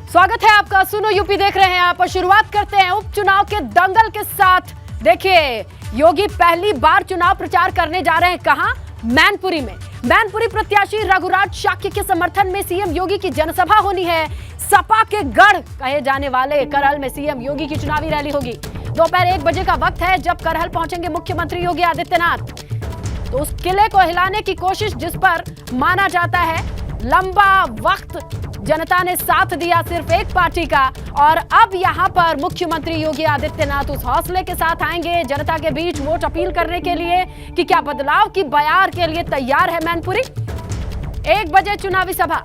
स्वागत है आपका, सुनो यूपी देख रहे हैं आप और शुरुआत करते हैं उपचुनाव के दंगल के साथ। देखिए, योगी पहली बार चुनाव प्रचार करने जा रहे हैं कहां? मैनपुरी में। मैनपुरी प्रत्याशी रघुराज शाक्य के समर्थन में सीएम योगी की जनसभा होनी है। सपा के गढ़ कहे जाने वाले करहल में सीएम योगी की चुनावी रैली होगी। दोपहर 1 बजे का वक्त है जब करहल पहुंचेंगे मुख्यमंत्री योगी आदित्यनाथ। तो उस किले को हिलाने की कोशिश, जिस पर माना जाता है लंबा वक्त जनता ने साथ दिया सिर्फ एक पार्टी का, और अब यहां पर मुख्यमंत्री योगी आदित्यनाथ उस हौसले के साथ आएंगे जनता के बीच वोट अपील करने के लिए कि क्या बदलाव की बयार के लिए तैयार है मैनपुरी। 1 बजे चुनावी सभा।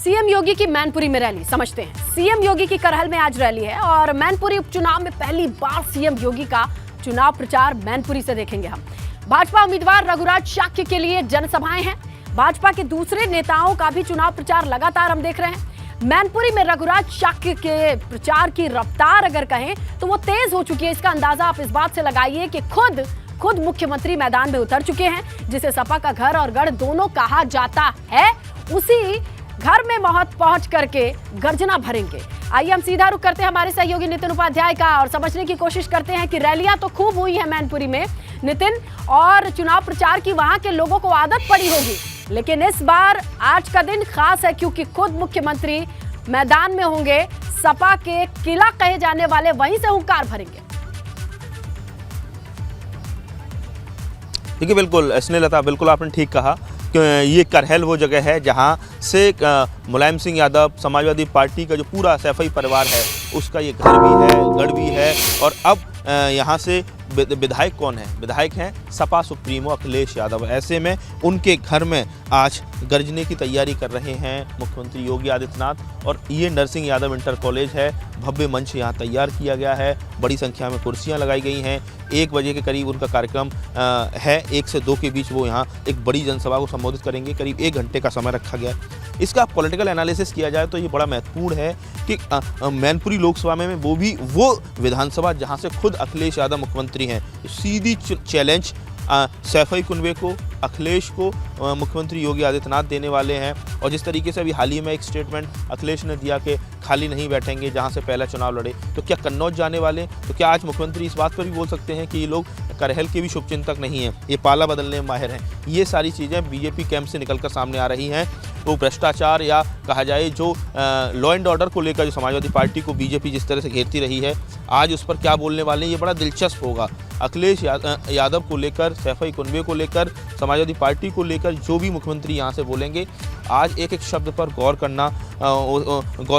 सीएम योगी की मैनपुरी में रैली, समझते हैं। सीएम योगी की करहल में आज रैली है और मैनपुरी उपचुनाव में पहली बार सीएम योगी का चुनाव प्रचार मैनपुरी से देखेंगे हम। भाजपा उम्मीदवार रघुराज शाक्य के लिए जनसभाएं हैं। भाजपा के दूसरे नेताओं का भी चुनाव प्रचार लगातार हम देख रहे हैं। मैनपुरी में रघुराज शाक्य के प्रचार की रफ्तार अगर कहें तो वो तेज हो चुकी है। इसका अंदाजा आप इस बात से लगाइए कि खुद मुख्यमंत्री मैदान में उतर चुके हैं, जिसे सपा का घर और गढ़ दोनों कहा जाता है। उसी घर में पहुंच करके गर्जना भरेंगे। आइए हम सीधा रुख करते हैं हमारे सहयोगी नितिन उपाध्याय का और समझने की कोशिश करते हैं कि रैलियां तो खूब हुई है मैनपुरी में नितिन, और चुनाव प्रचार की वहां के लोगों को आदत पड़ी होगी, लेकिन इस बार आज का दिन खास है क्योंकि खुद मुख्यमंत्री मैदान में होंगे। सपा के किला कहे जाने वाले वहीं से हुंकार भरेंगे। देखिए, बिल्कुल स्नेहलता, बिल्कुल आपने ठीक कहा कि ये करहल वो जगह है जहां से मुलायम सिंह यादव, समाजवादी पार्टी का जो पूरा सैफई परिवार है उसका ये घर भी है, गढ़ भी है। और अब यहाँ से विधायक कौन है? विधायक हैं सपा सुप्रीमो अखिलेश यादव। ऐसे में उनके घर में आज गर्जने की तैयारी कर रहे हैं मुख्यमंत्री योगी आदित्यनाथ। और ये नरसिंह यादव इंटर कॉलेज है, भव्य मंच यहाँ तैयार किया गया है, बड़ी संख्या में कुर्सियाँ लगाई गई हैं। 1 बजे के करीब उनका कार्यक्रम है। 1 से 2 के बीच वो यहाँ एक बड़ी जनसभा को संबोधित करेंगे। करीब 1 घंटे का समय रखा गया। इसका पॉलिटिकल एनालिसिस किया जाए तो ये बड़ा महत्वपूर्ण है कि मैनपुरी लोकसभा में वो विधानसभा जहाँ से खुद अखिलेश यादव मुख्यमंत्री हैं। सीधी चैलेंज सैफई कुनवे को, अखिलेश को मुख्यमंत्री योगी आदित्यनाथ देने वाले हैं। और जिस तरीके से अभी हाल ही में एक स्टेटमेंट अखिलेश ने दिया कि खाली नहीं बैठेंगे जहां से पहला चुनाव लड़े, तो क्या कन्नौज जाने वाले? तो क्या आज मुख्यमंत्री इस बात पर भी बोल सकते हैं कि ये लोग करहल के भी शुभचिंतक नहीं हैं, ये पाला बदलने में माहिर हैं? ये सारी चीज़ें बीजेपी कैंप से निकलकर सामने आ रही हैं। वो भ्रष्टाचार या कहा जाए जो लॉ एंड ऑर्डर को लेकर जो समाजवादी पार्टी को बीजेपी जिस तरह से घेरती रही है, आज उस पर क्या बोलने वाले हैं ये बड़ा दिलचस्प होगा। अखिलेश यादव को लेकर, सैफई कुनवे को लेकर, समाजवादी पार्टी को लेकर जो भी मुख्यमंत्री यहाँ से बोलेंगे, आज एक एक शब्द पर गौर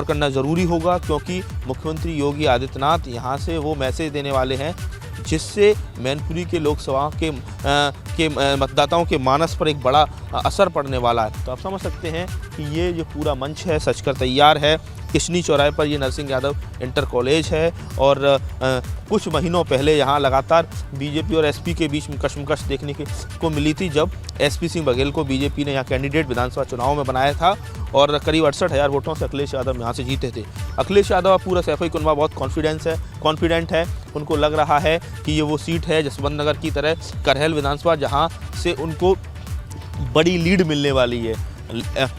करना ज़रूरी होगा, क्योंकि मुख्यमंत्री योगी आदित्यनाथ यहाँ से वो मैसेज देने वाले हैं जिससे मैनपुरी के लोकसभा के मतदाताओं के मानस पर एक बड़ा असर पड़ने वाला है। तो आप समझ सकते हैं कि ये जो पूरा मंच है सजकर तैयार है। किशनी चौराहे पर ये नरसिंह यादव इंटर कॉलेज है और कुछ महीनों पहले यहाँ लगातार बीजेपी और एसपी के बीच में कशमकश देखने को मिली थी, जब एसपी सिंह बघेल को बीजेपी ने यहाँ कैंडिडेट विधानसभा चुनाव में बनाया था और करीब 68,000 वोटों से अखिलेश यादव यहाँ से जीते थे। अखिलेश यादव पूरा सैफई कुनवा बहुत कॉन्फिडेंट है। उनको लग रहा है कि ये वो सीट है जसवंत नगर की तरह करहल विधानसभा जहाँ से उनको बड़ी लीड मिलने वाली है।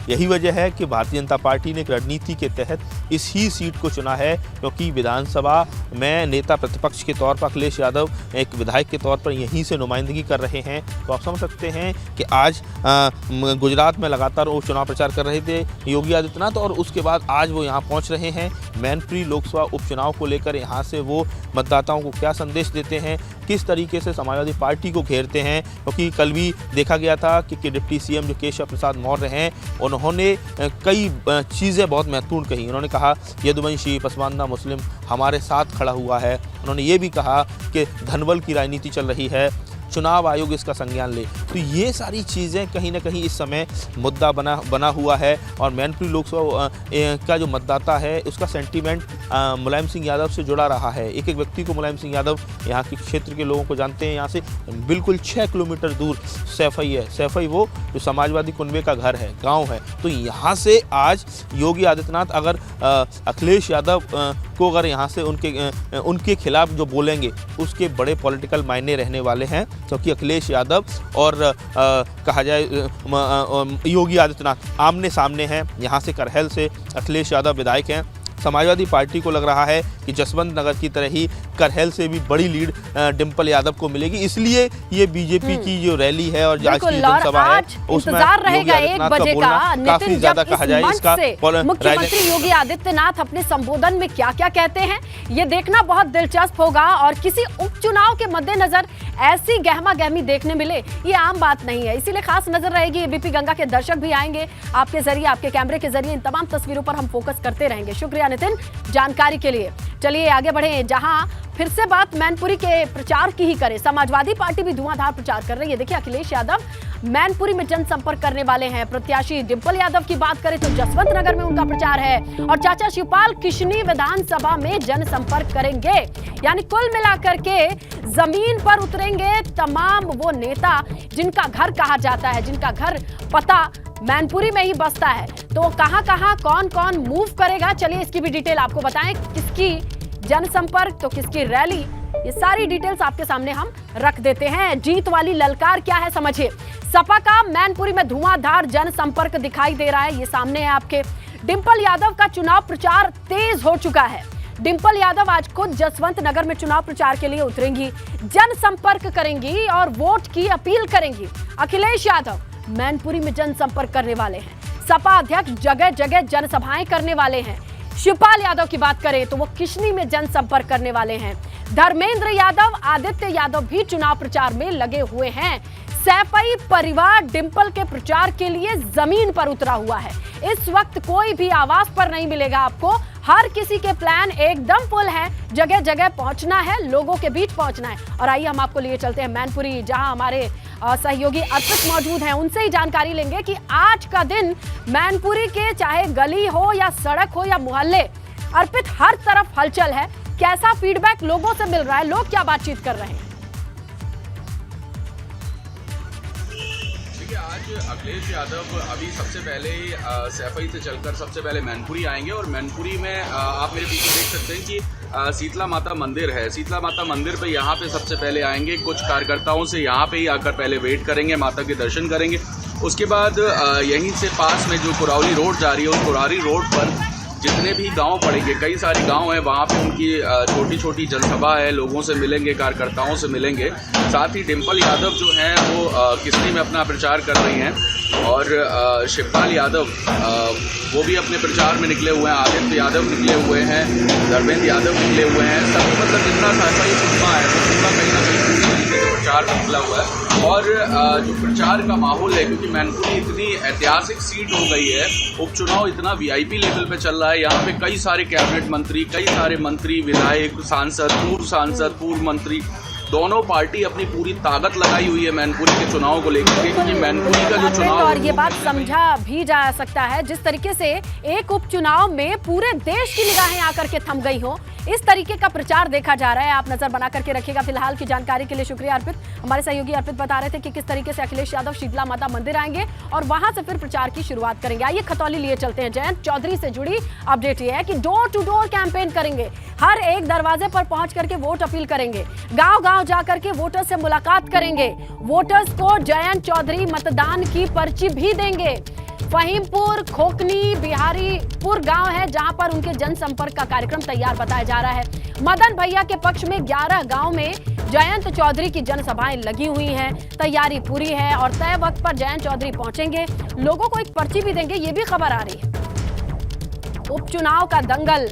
यही वजह है कि भारतीय जनता पार्टी ने एक रणनीति के तहत इस ही सीट को चुना है, क्योंकि विधानसभा में नेता प्रतिपक्ष के तौर पर अखिलेश यादव एक विधायक के तौर पर यहीं से नुमाइंदगी कर रहे हैं। तो आप समझ सकते हैं कि आज गुजरात में लगातार वो चुनाव प्रचार कर रहे थे योगी आदित्यनाथ, और उसके बाद आज वो यहाँ पहुँच रहे हैं। मैनपुरी लोकसभा उपचुनाव को लेकर यहाँ से वो मतदाताओं को क्या संदेश देते हैं, किस तरीके से समाजवादी पार्टी को घेरते हैं, क्योंकि कल भी देखा गया था कि डिप्टी सीएम जो केशव प्रसाद मौर्य हैं, उन्होंने कई चीज़ें बहुत महत्वपूर्ण कही। उन्होंने कहा यदुवंशी पसमानदा मुस्लिम हमारे साथ खड़ा हुआ है। उन्होंने ये भी कहा कि धनबल की राजनीति चल रही है, चुनाव आयोग इसका संज्ञान ले। तो ये सारी चीज़ें कहीं ना कहीं इस समय मुद्दा बना हुआ है। और मैनपुरी लोकसभा का जो मतदाता है उसका सेंटीमेंट मुलायम सिंह यादव से जुड़ा रहा है। एक एक व्यक्ति को मुलायम सिंह यादव यहाँ के क्षेत्र के लोगों को जानते हैं। यहाँ से बिल्कुल 6 किलोमीटर दूर सैफई है। सैफई वो जो समाजवादी कुनवे का घर है, गाँव है। तो यहाँ से आज योगी आदित्यनाथ अगर अखिलेश यादव को अगर यहाँ से उनके खिलाफ जो बोलेंगे उसके बड़े पॉलिटिकल मायने रहने वाले हैं, क्योंकि अखिलेश यादव और कहा जाए योगी आदित्यनाथ आमने सामने हैं। यहाँ से करहल से अखिलेश यादव विधायक हैं। समाजवादी पार्टी को लग रहा है कि जसवंत नगर की तरह ही करहल से भी बड़ी लीड डिंपल यादव को मिलेगी, इसलिए ये बीजेपी की जो रैली है और आज की जनसभा है उसमें रहेगा 1 बजे का काफी ज्यादा कहा जाए इसका। मुख्यमंत्री योगी आदित्यनाथ अपने संबोधन में क्या क्या कहते हैं ये देखना बहुत दिलचस्प होगा। और किसी उपचुनाव के मद्देनजर ऐसी गहमा गहमी देखने मिले ये आम बात नहीं है, इसीलिए खास नजर रहेगी। एबीपी गंगा के दर्शक भी आएंगे आपके जरिए, आपके कैमरे के जरिए इन तमाम तस्वीरों पर हम फोकस करते रहेंगे। शुक्रिया नितिन जानकारी के लिए। चलिए आगे बढ़े, जहां फिर से बात मैनपुरी के प्रचार की ही करें। समाजवादी पार्टी भी धुआंधार प्रचार कर रही है। देखिए अखिलेश यादव मैनपुरी में जनसंपर्क करने वाले हैं। प्रत्याशी डिंपल यादव की बात करें तो जसवंत नगर में उनका प्रचार है और चाचा शिवपाल किशनी विधानसभा में जनसंपर्क करेंगे। यानी कुल मिलाकर के जमीन पर उतरेंगे तमाम वो नेता जिनका घर कहा जाता है, जिनका घर पता मैनपुरी में ही बसता है। तो कहां कौन कौन मूव करेगा, चलिए इसकी भी डिटेल आपको बताएं। किसकी जनसंपर्क तो किसकी रैली, ये सारी डिटेल्स आपके सामने हम रख देते हैं। जीत वाली ललकार क्या है समझिए। सपा का मैनपुरी में धुआंधार जनसंपर्क दिखाई दे रहा है, ये सामने है आपके। डिंपल यादव का चुनाव प्रचार तेज हो चुका है। डिंपल यादव आज खुद जसवंत नगर में चुनाव प्रचार के लिए उतरेंगी, जनसंपर्क करेंगी और वोट की अपील करेंगी। अखिलेश यादव मैनपुरी में जनसंपर्क करने वाले हैं। सपा अध्यक्ष जगह जगह जनसभाएं करने वाले हैं। शिवपाल यादव की बात करें तो वो किशनी में जनसंपर्क करने वाले हैं। धर्मेंद्र यादव, आदित्य यादव भी चुनाव प्रचार में लगे हुए हैं। सैफई परिवार डिंपल के प्रचार के लिए जमीन पर उतरा हुआ है। इस वक्त कोई भी आवास पर नहीं मिलेगा आपको, हर किसी के प्लान एकदम फुल है। जगह जगह पहुंचना है, लोगों के बीच पहुंचना है। और आइए हम आपको लिए चलते हैं मैनपुरी, जहां हमारे सहयोगी अर्पित मौजूद हैं। उनसे ही जानकारी लेंगे कि आज का दिन मैनपुरी के चाहे गली हो या सड़क हो या मोहल्ले, अर्पित हर तरफ हलचल है। कैसा फीडबैक लोगों से मिल रहा है, लोग क्या बातचीत कर रहे हैं? आज अखिलेश यादव अभी सबसे पहले सैफई से चलकर सबसे पहले मैनपुरी आएंगे और मैनपुरी में आप मेरे पीछे देख सकते हैं कि शीतला माता मंदिर है। शीतला माता मंदिर पे यहाँ पे सबसे पहले आएंगे, कुछ कार्यकर्ताओं से यहाँ पे ही आकर पहले वेट करेंगे, माता के दर्शन करेंगे। उसके बाद यहीं से पास में जो कुरावली रोड जा रही है, उस कुरावली रोड पर जितने भी गांव पड़ेंगे, कई सारे गांव हैं, वहाँ पे उनकी छोटी छोटी जनसभा है, लोगों से मिलेंगे, कार्यकर्ताओं से मिलेंगे। साथ ही डिंपल यादव जो हैं वो किशनी में अपना प्रचार कर रही हैं और शिवपाल यादव वो भी अपने प्रचार में निकले हुए हैं, आदित्य यादव निकले हुए हैं, धर्मेंद्र यादव निकले हुए हैं। सभी मतलब जितना साफा ये सुनवा है वो पूरा कहीं ना कहीं पूरी तरीके से प्रचार में निकला हुआ है। और जो प्रचार का माहौल है, क्योंकि मैनपुरी इतनी ऐतिहासिक सीट हो गई है, उपचुनाव इतना VIP लेवल पे चल रहा है, यहाँ पे कई सारे कैबिनेट मंत्री, कई सारे मंत्री, विधायक, सांसद, पूर्व मंत्री, दोनों पार्टी अपनी पूरी ताकत लगाई हुई है मैनपुरी के चुनाव को लेकर के, क्योंकि मैनपुरी का जो चुनाव और ये बात समझा भी जा सकता है जिस तरीके से एक उपचुनाव में पूरे देश की निगाहें आकर के थम गई हो, इस तरीके का प्रचार देखा जा रहा है। आप नजर बना करके रखिएगा। फिलहाल की जानकारी के लिए शुक्रिया अर्पित। हमारे सहयोगी अर्पित बता रहे थे कि किस तरीके से अखिलेश यादव शीतला माता मंदिर आएंगे और वहां से फिर प्रचार की शुरुआत करेंगे। आइए खतौली लिए चलते हैं। जयंत चौधरी से जुड़ी अपडेट ये है कि डोर टू डोर कैंपेन करेंगे, हर एक दरवाजे पर पहुंच करके वोट अपील करेंगे, गांव गांव जाकर के वोटर्स से मुलाकात करेंगे, वोटर्स को जयंत चौधरी मतदान की पर्ची भी देंगे। फहीमपुर, खोकनी, बिहारीपुर गांव है जहां पर उनके जनसंपर्क का कार्यक्रम तैयार बताया जा रहा है। मदन भैया के पक्ष में 11 गांव में जयंत चौधरी की जनसभाएं लगी हुई हैं, तैयारी पूरी है और तय वक्त पर जयंत चौधरी पहुंचेंगे, लोगों को एक पर्ची भी देंगे, ये भी खबर आ रही है। उपचुनाव का दंगल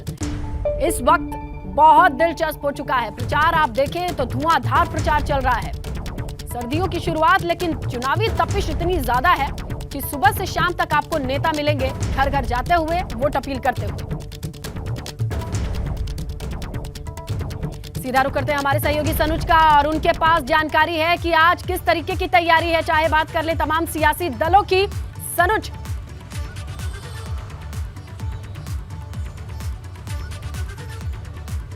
इस वक्त बहुत दिलचस्प हो चुका है। प्रचार आप देखें तो धुआंधार प्रचार चल रहा है। सर्दियों की शुरुआत, लेकिन चुनावी तपिश इतनी ज्यादा है कि सुबह से शाम तक आपको नेता मिलेंगे घर घर जाते हुए, वोट अपील करते हुए। सीधा रुख करते हैं हमारे सहयोगी सनुज का और उनके पास जानकारी है कि आज किस तरीके की तैयारी है। चाहे बात कर ले तमाम सियासी दलों की। सनुज,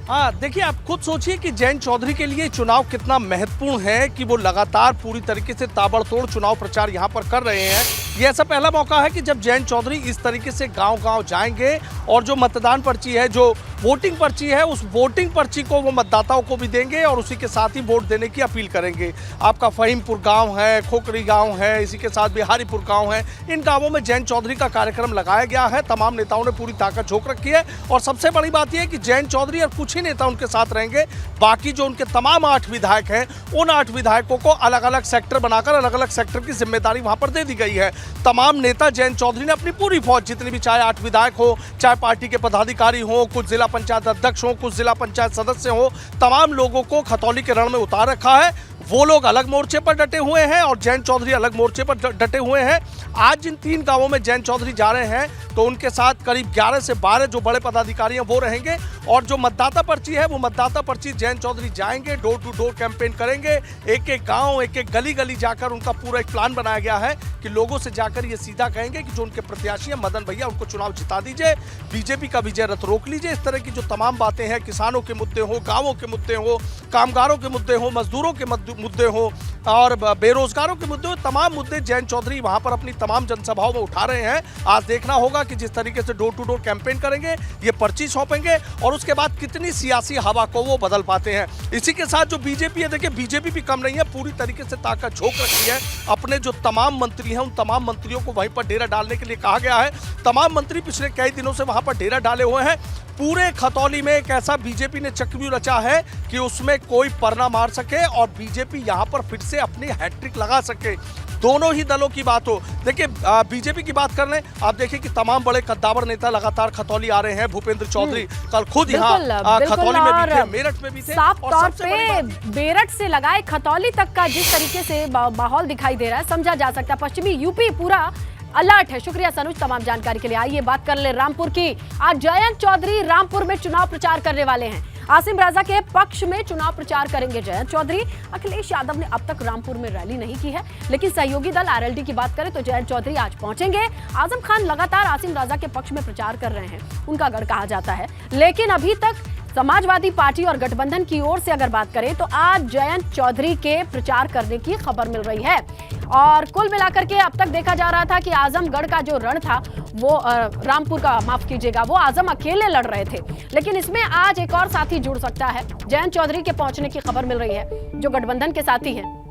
हाँ देखिए, आप खुद सोचिए कि जयंत चौधरी के लिए चुनाव कितना महत्वपूर्ण है कि वो लगातार पूरी तरीके से ताबड़तोड़ चुनाव प्रचार यहाँ पर कर रहे हैं। ये ऐसा पहला मौका है कि जब जयंत चौधरी इस तरीके से गांव-गांव जाएंगे और जो मतदान पर्ची है, जो वोटिंग पर्ची है, उस वोटिंग पर्ची को वो मतदाताओं को भी देंगे और उसी के साथ ही वोट देने की अपील करेंगे। आपका फहीमपुर गांव है, खोखरी गांव है, इसी के साथ बिहारीपुर गांव है, इन गांवों में जयंत चौधरी का कार्यक्रम लगाया गया है। तमाम नेताओं ने पूरी ताकत झोंक रखी है और सबसे बड़ी बात यह है कि जयंत चौधरी और कुछ ही नेता उनके साथ रहेंगे। बाकी जो उनके तमाम 8 विधायक हैं, उन 8 विधायकों को अलग अलग सेक्टर बनाकर अलग अलग सेक्टर की जिम्मेदारी वहां पर दे दी गई है। तमाम नेता जयंत चौधरी ने अपनी पूरी फौज, जितनी भी, चाहे 8 विधायक हो, चाहे पार्टी के पदाधिकारी हो, कुछ जिला पंचायत अध्यक्ष हो, कुछ जिला पंचायत सदस्य हो, तमाम लोगों को खतौली के रण में उतार रखा है। वो लोग अलग मोर्चे पर डटे हुए हैं और जयंत चौधरी अलग मोर्चे पर डटे हुए हैं। आज जिन 3 गांवों में जयंत चौधरी जा रहे हैं तो उनके साथ करीब 11 से 12 जो बड़े पदाधिकारी हैं वो रहेंगे और जो मतदाता पर्ची है वो मतदाता पर्ची जयंत चौधरी जाएंगे, डोर टू डोर कैंपेन करेंगे। एक एक गांव, एक एक गली गली जाकर उनका पूरा एक प्लान बनाया गया है कि लोगों से जाकर ये सीधा कहेंगे कि जो उनके प्रत्याशी हैं मदन भैया, उनको चुनाव जिता दीजिए, बीजेपी का विजय रथ रोक लीजिए। इस तरह की जो तमाम बातें हैं, किसानों के मुद्दे हो, गाँवों के मुद्दे हो, कामगारों के मुद्दे हो, मजदूरों के मुद्दे हो और बेरोजगारों के मुद्दे, तमाम मुद्दे जयंत चौधरी वहां पर अपनी तमाम जनसभाओं में उठा रहे हैं। आज देखना होगा कि जिस तरीके से डोर टू डोर कैंपेन करेंगे, ये पर्ची सौंपेंगे और उसके बाद कितनी सियासी हवा को वो बदल पाते हैं। इसी के साथ जो बीजेपी है, देखिए बीजेपी भी कम नहीं है, पूरी तरीके से ताकत झोंक रखी है। अपने जो तमाम मंत्री हैं, उन तमाम मंत्रियों को वहीं पर डेरा डालने के लिए कहा गया है। तमाम मंत्री पिछले कई दिनों से वहां पर डेरा डाले हुए हैं। पूरे खतौली में एक ऐसा बीजेपी ने चक्रव्यूह रचा है कि उसमें कोई पर ना मार सके और बीजेपी यहां पर फिर से अपनी हैट्रिक लगा सके। दोनों ही दलों की बात हो, देखिए बीजेपी की बात कर लें, आप देखिए कि तमाम बड़े कद्दावर नेता लगातार खतौली आ रहे हैं। भूपेंद्र चौधरी कल खुद यहाँ खतौली में भी थे, मेरठ में भी थे। साफ तौर पे मेरठ से लगाए खतौली तक का जिस तरीके से माहौल दिखाई दे रहा है, समझा जा सकता है पश्चिमी यूपी पूरा अलर्ट है। शुक्रिया सनुज तमाम जानकारी के लिए। आइए बात कर ले रामपुर की। आज जयंत चौधरी रामपुर में चुनाव प्रचार करने वाले हैं। आसिम राजा के पक्ष में चुनाव प्रचार करेंगे जयंत चौधरी। अखिलेश यादव ने अब तक रामपुर में रैली नहीं की है, लेकिन सहयोगी दल आरएलडी की बात करें तो जयंत चौधरी आज पहुंचेंगे। आजम खान लगातार आसिम राजा के पक्ष में प्रचार कर रहे हैं, उनका गढ़ कहा जाता है, लेकिन अभी तक समाजवादी पार्टी और गठबंधन की ओर से अगर बात करें तो आज जयंत चौधरी के प्रचार करने की खबर मिल रही है। और कुल मिलाकर के अब तक देखा जा रहा था कि आजमगढ़ का जो रण था वो रामपुर का, माफ कीजिएगा, वो आजम अकेले लड़ रहे थे, लेकिन इसमें आज एक और साथी जुड़ सकता है। जयंत चौधरी के पहुंचने की खबर मिल रही है, जो गठबंधन के साथी हैं।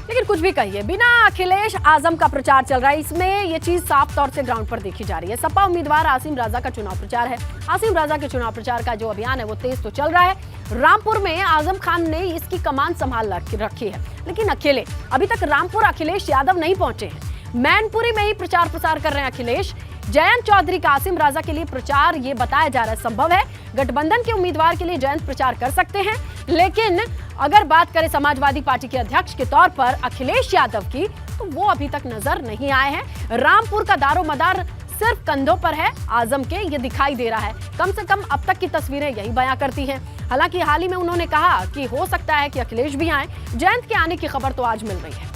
लेकिन कुछ भी कहिए, बिना अखिलेश आजम का प्रचार चल रहा है, इसमें यह चीज साफ तौर से ग्राउंड पर देखी जा रही है। सपा उम्मीदवार आसिम राजा का चुनाव प्रचार है। आसिम राजा के चुनाव प्रचार का जो अभियान है वो तेज तो चल रहा है। रामपुर में आजम खान ने इसकी कमान संभाल रखी है, लेकिन अकेले अभी तक रामपुर अखिलेश यादव नहीं पहुंचे हैं। मैनपुरी में ही प्रचार प्रसार कर रहे हैं अखिलेश। जयंत चौधरी का आसिम राजा के लिए प्रचार ये बताया जा रहा है संभव है। गठबंधन के उम्मीदवार के लिए जयंत प्रचार कर सकते हैं, लेकिन अगर बात करें समाजवादी पार्टी के अध्यक्ष के तौर पर अखिलेश यादव की, तो वो अभी तक नजर नहीं आए हैं। रामपुर का दारोमदार सिर्फ कंधों पर है आजम के, ये दिखाई दे रहा है। कम से कम अब तक की तस्वीरें यही बयां करती हैं। हालांकि हाल ही में उन्होंने कहा कि हो सकता है कि अखिलेश भी आए। जयंत के आने की खबर तो आज मिल रही है।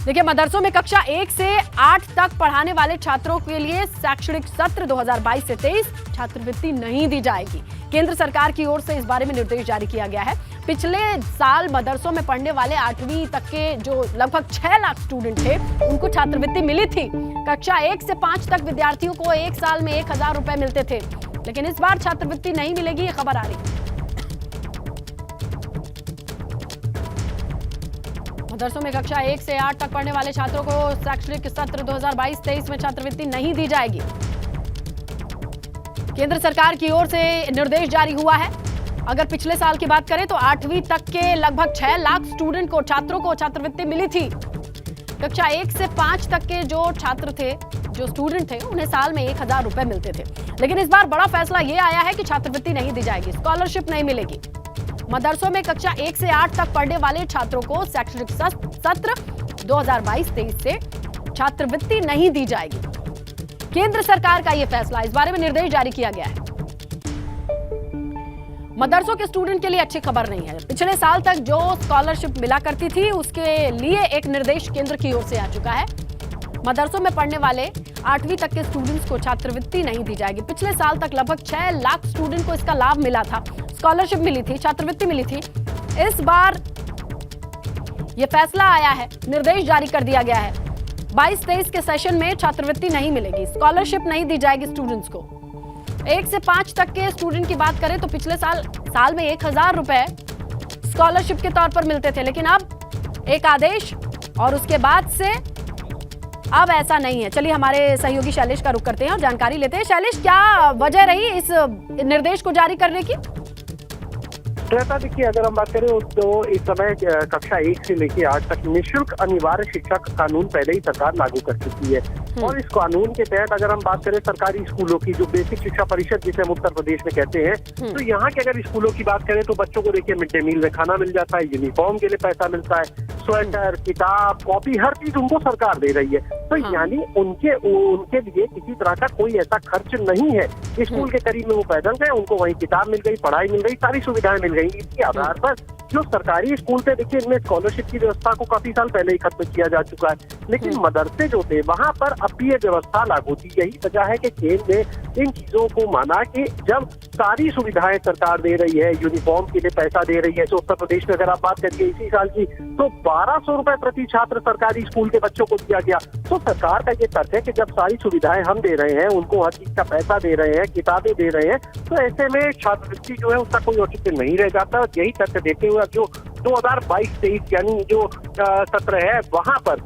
देखिए, मदरसों में कक्षा 1 से 8 तक पढ़ाने वाले छात्रों के लिए शैक्षणिक सत्र 2022 से 23 छात्रवृत्ति नहीं दी जाएगी। केंद्र सरकार की ओर से इस बारे में निर्देश जारी किया गया है। पिछले साल मदरसों में पढ़ने वाले 8वीं तक के जो लगभग 6 लाख स्टूडेंट थे, उनको छात्रवृत्ति मिली थी। कक्षा 1 से 5 तक विद्यार्थियों को एक साल में 1000 रुपए मिलते थे, लेकिन इस बार छात्रवृत्ति नहीं मिलेगी, ये खबर आ रही है। मदरसों में कक्षा 1 से 8 तक पढ़ने वाले छात्रों को शैक्षणिक सत्र 2022-23 में छात्रवृत्ति नहीं दी जाएगी। केंद्र सरकार की ओर से निर्देश जारी हुआ है। अगर पिछले साल की बात करें तो 8वीं तक के लगभग 6 लाख स्टूडेंट को, छात्रों को छात्रवृत्ति मिली थी। कक्षा 1 से 5 तक के जो छात्र थे, जो स्टूडेंट थे, उन्हें साल में 1000 रुपए मिलते थे, लेकिन इस बार बड़ा फैसला यह आया है कि छात्रवृत्ति नहीं दी जाएगी, स्कॉलरशिप नहीं मिलेगी। मदरसों में कक्षा 1 से 8 तक पढ़ने वाले छात्रों को शैक्षणिक सत्र 2022-23 से छात्रवृत्ति नहीं दी जाएगी। केंद्र सरकार का यह फैसला, इस बारे में निर्देश जारी किया गया है। मदरसों के स्टूडेंट के लिए अच्छी खबर नहीं है। पिछले साल तक जो स्कॉलरशिप मिला करती थी, उसके लिए एक निर्देश केंद्र की ओर से आ चुका है। मदरसों में पढ़ने वाले 8वीं तक के स्टूडेंट्स को छात्रवृत्ति नहीं दी जाएगी। पिछले साल तक लगभग 6 लाख स्टूडेंट को इसका लाभ मिला था, स्कॉलरशिप मिली थी, छात्रवृत्ति मिली थी, इस बार ये फैसला आया है, निर्देश जारी कर दिया गया है। 22-23 के सेशन में छात्रवृत्ति नहीं मिलेगी, स्कॉलरशिप नहीं दी जाएगी स्टूडेंट्स को। 1 से 5 तक के स्टूडेंट की बात करें तो पिछले साल में 1000 रुपए स्कॉलरशिप के तौर पर मिलते थे, लेकिन अब एक आदेश और उसके बाद से अब ऐसा नहीं है। चलिए हमारे सहयोगी शैलेश का रुख करते हैं और जानकारी लेते हैं। शैलेश, क्या वजह रही इस निर्देश को जारी करने की? देखिए, अगर हम बात करें तो इस समय कक्षा 1 से लेकर 8 तक निःशुल्क अनिवार्य शिक्षा का कानून पहले ही सरकार लागू कर चुकी है। और इस कानून के तहत अगर हम बात करें सरकारी स्कूलों की, जो बेसिक शिक्षा परिषद जिसे हम उत्तर प्रदेश में कहते हैं, तो यहाँ के अगर स्कूलों की बात करें तो बच्चों को देखिए मिड डे मील में खाना मिल जाता है, यूनिफॉर्म के लिए पैसा मिलता है, स्वेटर, किताब, कॉपी, हर चीज उनको सरकार दे रही है। तो यानी उनके लिए किसी तरह का कोई ऐसा खर्च नहीं है। स्कूल के करीब में वो पैदल गए, उनको वहीं किताब मिल गई, पढ़ाई मिल गई, सारी सुविधाएं मिल गई। इसके आधार पर जो सरकारी स्कूल थे, देखिए इनमें स्कॉलरशिप की व्यवस्था को काफी साल पहले ही खत्म किया जा चुका है, लेकिन मदरसे जो थे वहां पर अब भी ये व्यवस्था लागू थी। यही वजह है कि केंद्र ने इन चीजों को माना कि जब सारी सुविधाएं सरकार दे रही है, यूनिफॉर्म के लिए पैसा दे रही है, तो उत्तर प्रदेश में अगर आप बात करिए इसी साल की तो 1200 रुपए प्रति छात्र सरकारी स्कूल के बच्चों को दिया गया। तो सरकार का ये तर्क है कि जब सारी सुविधाएं हम दे रहे हैं, उनको हर चीज का पैसा दे रहे हैं, किताबें दे रहे हैं, तो ऐसे में छात्रवृत्ति जो है उसका कोई औचित्य नहीं रह जाता। यही तर्क देते हुए जो 2022-23 यानी जो सत्र है वहां पर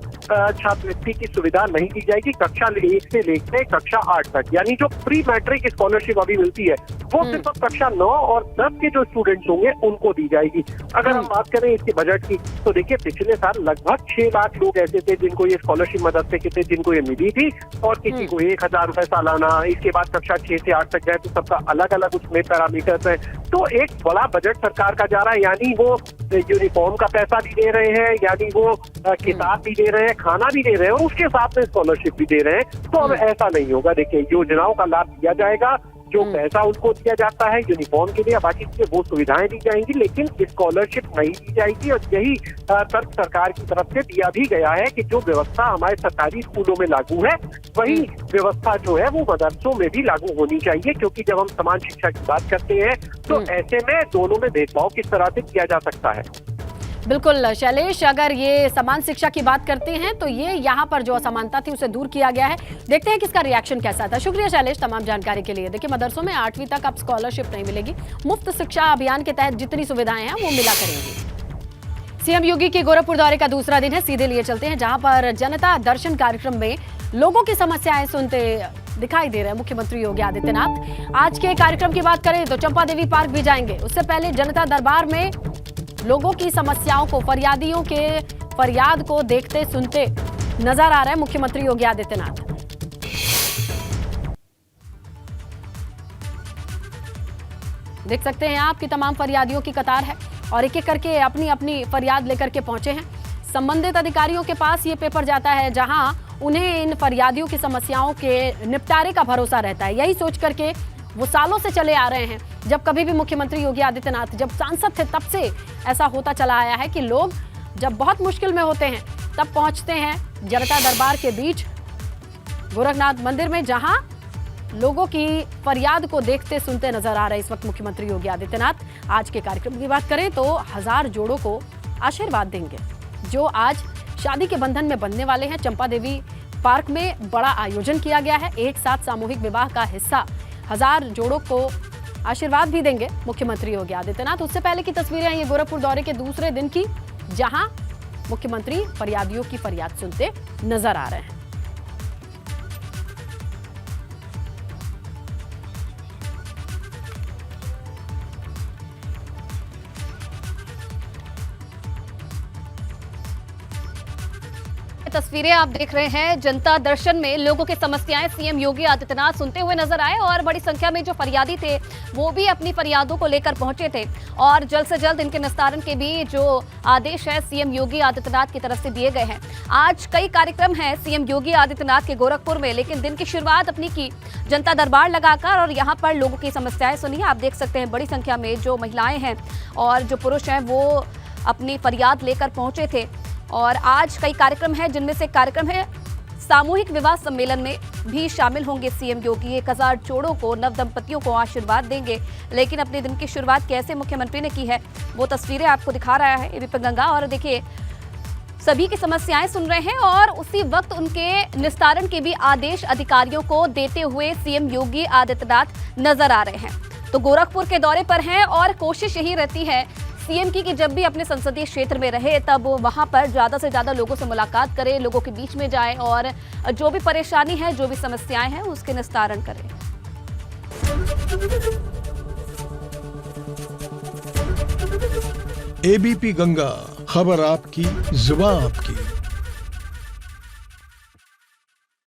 छात्रवृत्ति की सुविधा नहीं दी जाएगी। कक्षा 1 से लेकर कक्षा 8 तक, यानी जो प्री मैट्रिक स्कॉलरशिप अभी मिलती है वो सिर्फ कक्षा 9 और 10 के जो स्टूडेंट्स होंगे उनको दी जाएगी। अगर हम बात करें इसके बजट की तो देखिए पिछले साल लगभग 6 लाख लोग ऐसे थे जिनको ये स्कॉलरशिप मदद से किसी जिनको ये मिली थी, और किसी को 1000 रुपए सालाना। इसके बाद कक्षा 6 से 8 तक गए तो सबका अलग अलग उसमें पैरामीटर्स है। तो एक बड़ा बजट सरकार का जा रहा है, यानी वो यूनिफॉर्म का पैसा भी दे रहे हैं, यानी वो किताब भी दे रहे हैं, खाना भी दे रहे हैं, और उसके साथ में स्कॉलरशिप भी दे रहे हैं। तो अब ऐसा नहीं होगा। देखिए योजनाओं का लाभ दिया जाएगा, जो पैसा उनको दिया जाता है यूनिफॉर्म के लिए, बाकी चीजें वो सुविधाएं दी जाएंगी, लेकिन स्कॉलरशिप नहीं दी जाएगी। और यही तर्क सरकार की तरफ से दिया भी गया है कि जो व्यवस्था हमारे सरकारी स्कूलों में लागू है वही व्यवस्था जो है वो मदरसों में भी लागू होनी चाहिए, क्योंकि जब हम समान शिक्षा की बात करते हैं तो ऐसे में दोनों में भेदभाव किस तरह से किया जा सकता है। बिल्कुल शैलेश, अगर ये समान शिक्षा की बात करते हैं तो ये यहाँ पर जो असमानता थी उसे दूर किया गया है। देखते हैं किसका रिएक्शन कैसा था। शुक्रिया शैलेश तमाम जानकारी के लिए। देखिए मदरसों में 8वीं तक अब स्कॉलरशिप नहीं मिलेगी, मुफ्त शिक्षा अभियान के तहत जितनी सुविधाएं हैं वो मिला करेंगी। सीएम योगी के गोरखपुर दौरे का दूसरा दिन है, सीधे लिए चलते हैं जहां पर जनता दर्शन कार्यक्रम में लोगों की समस्याएं सुनते दिखाई दे रहे हैं मुख्यमंत्री योगी आदित्यनाथ। आज के कार्यक्रम की बात करें तो चंपा देवी पार्क भी जाएंगे। उससे पहले जनता दरबार में लोगों की समस्याओं को, फरियादियों के फरियाद को देखते सुनते नजर आ रहे हैं मुख्यमंत्री योगी आदित्यनाथ। देख सकते हैं आप कि तमाम फरियादियों की कतार है और एक एक करके अपनी अपनी फरियाद लेकर के पहुंचे हैं। संबंधित अधिकारियों के पास ये पेपर जाता है जहां उन्हें इन फरियादियों की समस्याओं के निपटारे का भरोसा रहता है। यही सोच करके वो सालों से चले आ रहे हैं। जब कभी भी मुख्यमंत्री योगी आदित्यनाथ जब सांसद थे तब से ऐसा होता चला आया है कि लोग जब बहुत मुश्किल में होते हैं तब पहुंचते हैं जनता दरबार के बीच गोरखनाथ मंदिर में, जहां लोगों की फरियाद को देखते सुनते नजर आ रहे इस वक्त मुख्यमंत्री योगी आदित्यनाथ। आज के कार्यक्रम की बात करें तो 1000 जोड़ों को आशीर्वाद देंगे जो आज शादी के बंधन में बंधने वाले हैं। चंपा देवी पार्क में बड़ा आयोजन किया गया है, एक साथ सामूहिक विवाह का हिस्सा 1000 जोड़ों को आशीर्वाद भी देंगे मुख्यमंत्री योगी आदित्यनाथ। उससे पहले की तस्वीरें हैं ये गोरखपुर दौरे के दूसरे दिन की, जहां मुख्यमंत्री फरियादियों की फरियाद सुनते नजर आ रहे हैं। तस्वीरें आप देख रहे हैं, जनता दर्शन में लोगों की समस्याएं सीएम योगी आदित्यनाथ सुनते हुए नजर आए और बड़ी संख्या में जो फरियादी थे वो भी अपनी फरियादों को लेकर पहुंचे थे और जल्द से जल्द इनके निस्तारण के भी जो आदेश है सीएम योगी आदित्यनाथ की तरफ से दिए गए हैं। आज कई कार्यक्रम हैं सीएम योगी आदित्यनाथ के गोरखपुर में, लेकिन दिन की शुरुआत अपनी की जनता दरबार लगाकर और यहाँ पर लोगों की समस्याएं सुनी। आप देख सकते हैं बड़ी संख्या में जो महिलाएं हैं और जो पुरुष हैं वो अपनी फरियाद लेकर पहुंचे थे। और आज कई कार्यक्रम हैं जिनमें से कार्यक्रम है सामूहिक विवाह सम्मेलन में भी शामिल होंगे सीएम योगी। 1000 जोड़ों को, नव दंपतियों को आशीर्वाद देंगे। लेकिन अपने दिन की शुरुआत कैसे मुख्यमंत्री ने की है वो तस्वीरें आपको दिखा रहा है एबीपी गंगा। और देखिए, सभी की समस्याएं सुन रहे हैं और उसी वक्त उनके निस्तारण के भी आदेश अधिकारियों को देते हुए सीएम योगी आदित्यनाथ नजर आ रहे हैं। तो गोरखपुर के दौरे पर हैं और कोशिश यही रहती है सीएम की कि जब भी अपने संसदीय क्षेत्र में रहे तब वो वहां पर ज्यादा से ज्यादा लोगों से मुलाकात करे, लोगों के बीच में जाए और जो भी परेशानी है, जो भी समस्याएं हैं, उसके निस्तारण करे। एबीपी गंगा, खबर आपकी, जुबान आपकी।